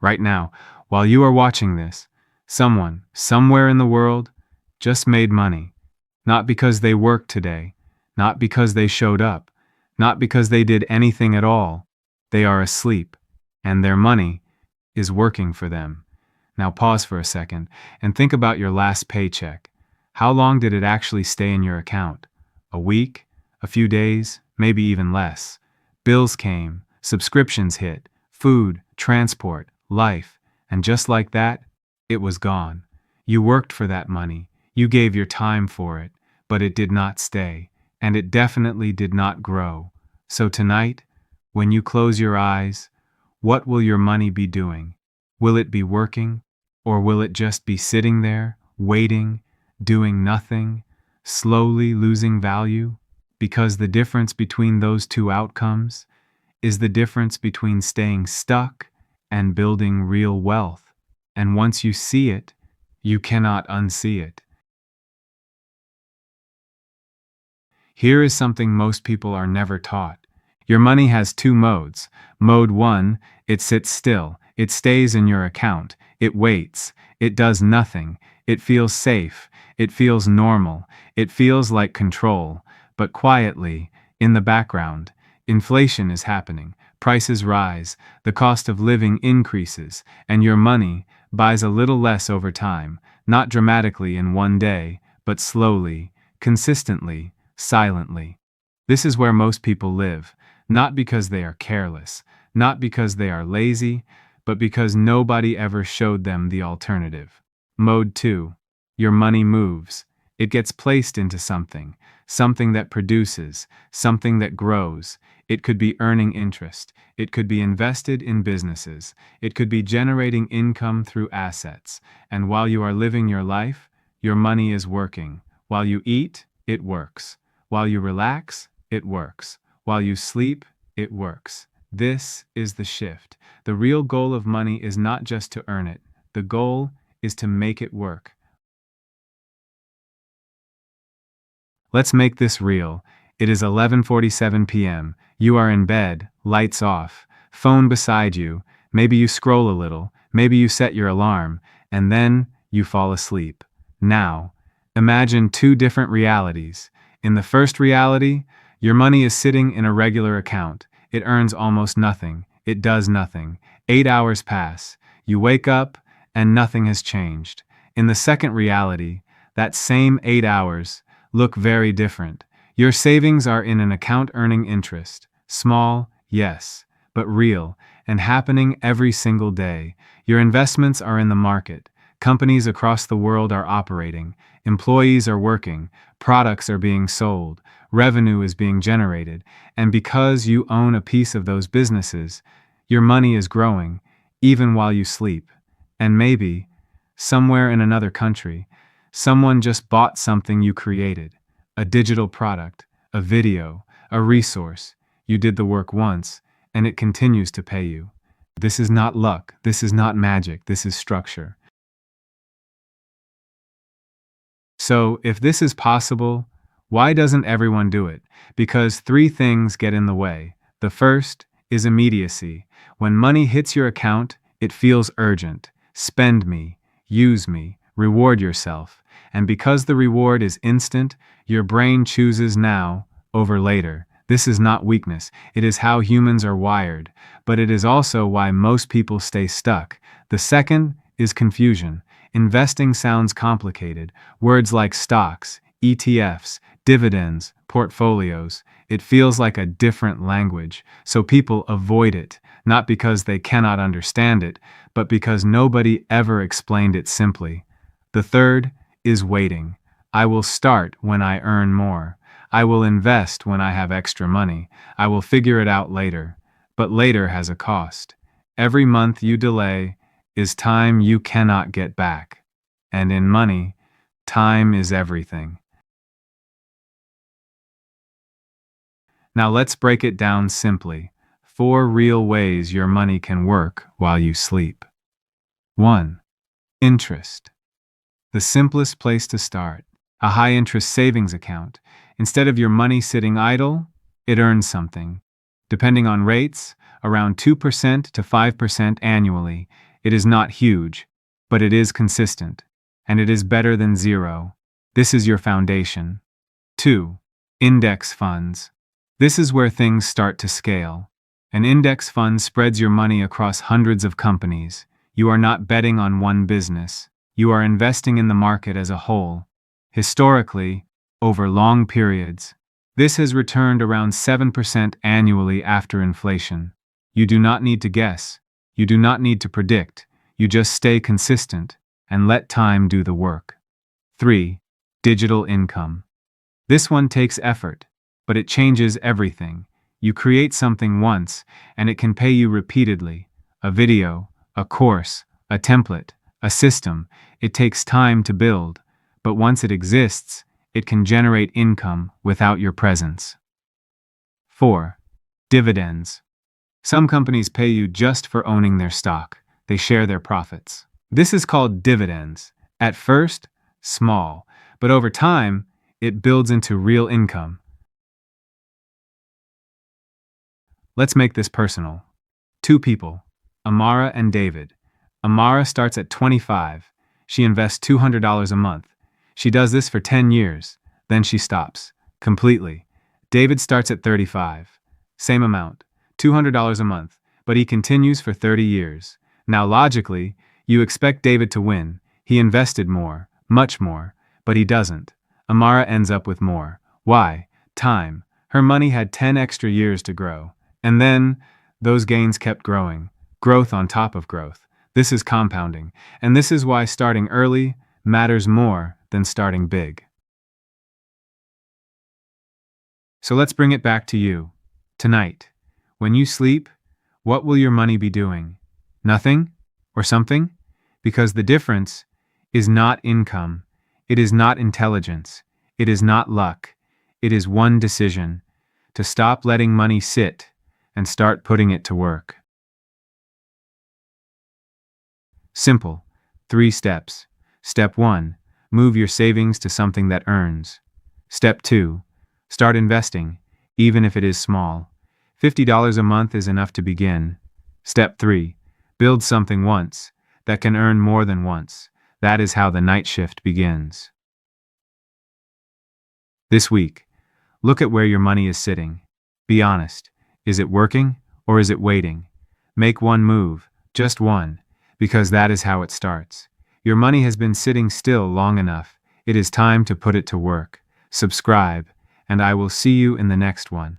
Right now, while you are watching this, someone, somewhere in the world, just made money. Not because they worked today, not because they showed up, not because they did anything at all. They are asleep, and their money is working for them. Now pause for a second and think about your last paycheck. How long did it actually stay in your account? A week? A few days? Maybe even less. Bills came, subscriptions hit, food, transport, life, and just like that, it was gone. You worked for that money, you gave your time for it, but it did not stay, and it definitely did not grow. So tonight, when you close your eyes, what will your money be doing? Will it be working? Or will it just be sitting there, waiting, doing nothing, slowly losing value? Because the difference between those two outcomes is the difference between staying stuck and building real wealth. And once you see it, you cannot unsee it. Here is something most people are never taught. Your money has two modes. Mode 1, it sits still. It stays in your account. It waits. It does nothing. It feels safe. It feels normal. It feels like control. But quietly, in the background, inflation is happening. Prices rise. The cost of living increases. And your money buys a little less over time. Not dramatically in one day, but slowly, consistently, silently. This is where most people live. Not because they are careless, not because they are lazy, but because nobody ever showed them the alternative. Mode 2. Your money moves. It gets placed into something, something that produces, something that grows. It could be earning interest. It could be invested in businesses. It could be generating income through assets. And while you are living your life, your money is working. While you eat, it works. While you relax, it works. While you sleep, it works. This is the shift. The real goal of money is not just to earn it. The goal is to make it work. Let's make this real. It is 11:47 p.m. You are in bed, lights off, phone beside you. Maybe you scroll a little, maybe you set your alarm, and then you fall asleep. Now, imagine two different realities. In the first reality, your money is sitting in a regular account. It earns almost nothing. It does nothing. 8 hours pass. You wake up, and nothing has changed. In the second reality, that same 8 hours look very different. Your savings are in an account earning interest. Small, yes, but real, and happening every single day. Your investments are in the market. Companies across the world are operating. Employees are working. Products are being sold. Revenue is being generated. And because you own a piece of those businesses, your money is growing, even while you sleep. And maybe, somewhere in another country, someone just bought something you created. A digital product, a video, a resource. You did the work once, and it continues to pay you. This is not luck. This is not magic. This is structure. So, if this is possible, why doesn't everyone do it? Because three things get in the way. The first is immediacy. When money hits your account, it feels urgent. Spend me, use me, reward yourself. And because the reward is instant, your brain chooses now over later. This is not weakness. It is how humans are wired. But it is also why most people stay stuck. The second is confusion. Investing sounds complicated. Words like stocks, ETFs, dividends, portfolios. It feels like a different language, so people avoid it, not because they cannot understand it, but because nobody ever explained it simply. The third is waiting. I will start when I earn more. I will invest when I have extra money. I will figure it out later. But later has a cost. Every month you delay is time you cannot get back. And in money, time is everything. Now let's break it down simply. 4 real ways your money can work while you sleep. 1. Interest. The simplest place to start. A high-interest savings account. Instead of your money sitting idle, it earns something. Depending on rates, around 2% to 5% annually. It is not huge, but it is consistent. And it is better than zero. This is your foundation. 2. Index funds. This is where things start to scale. An index fund spreads your money across hundreds of companies. You are not betting on one business. You are investing in the market as a whole. Historically, over long periods, this has returned around 7% annually after inflation. You do not need to guess. You do not need to predict. You just stay consistent and let time do the work. 3. Digital income. This one takes effort, but it changes everything. You create something once, and it can pay you repeatedly. A video, a course, a template, a system. It takes time to build, but once it exists, it can generate income without your presence. 4. Dividends. Some companies pay you just for owning their stock. They share their profits. This is called dividends. At first, small, but over time, it builds into real income. Let's make this personal. 2 people, Amara and David. Amara starts at 25. She invests $200 a month. She does this for 10 years. Then she stops. Completely. David starts at 35. Same amount, $200 a month, but he continues for 30 years. Now logically, you expect David to win. He invested more, much more, but he doesn't. Amara ends up with more. Why? Time. Her money had 10 extra years to grow. And then, those gains kept growing. Growth on top of growth. This is compounding, and this is why starting early matters more than starting big. So let's bring it back to you. Tonight, when you sleep, what will your money be doing? Nothing? Or something? Because the difference is not income. It is not intelligence. It is not luck. It is one decision: to stop letting money sit and start putting it to work. Simple. 3 steps. Step 1. Move your savings to something that earns. Step 2. Start investing, even if it is small. $50 a month is enough to begin. Step 3. Build something once that can earn more than once. That is how the night shift begins. This week, look at where your money is sitting. Be honest. Is it working, or is it waiting? Make one move, just one, because that is how it starts. Your money has been sitting still long enough. It is time to put it to work. Subscribe, and I will see you in the next one.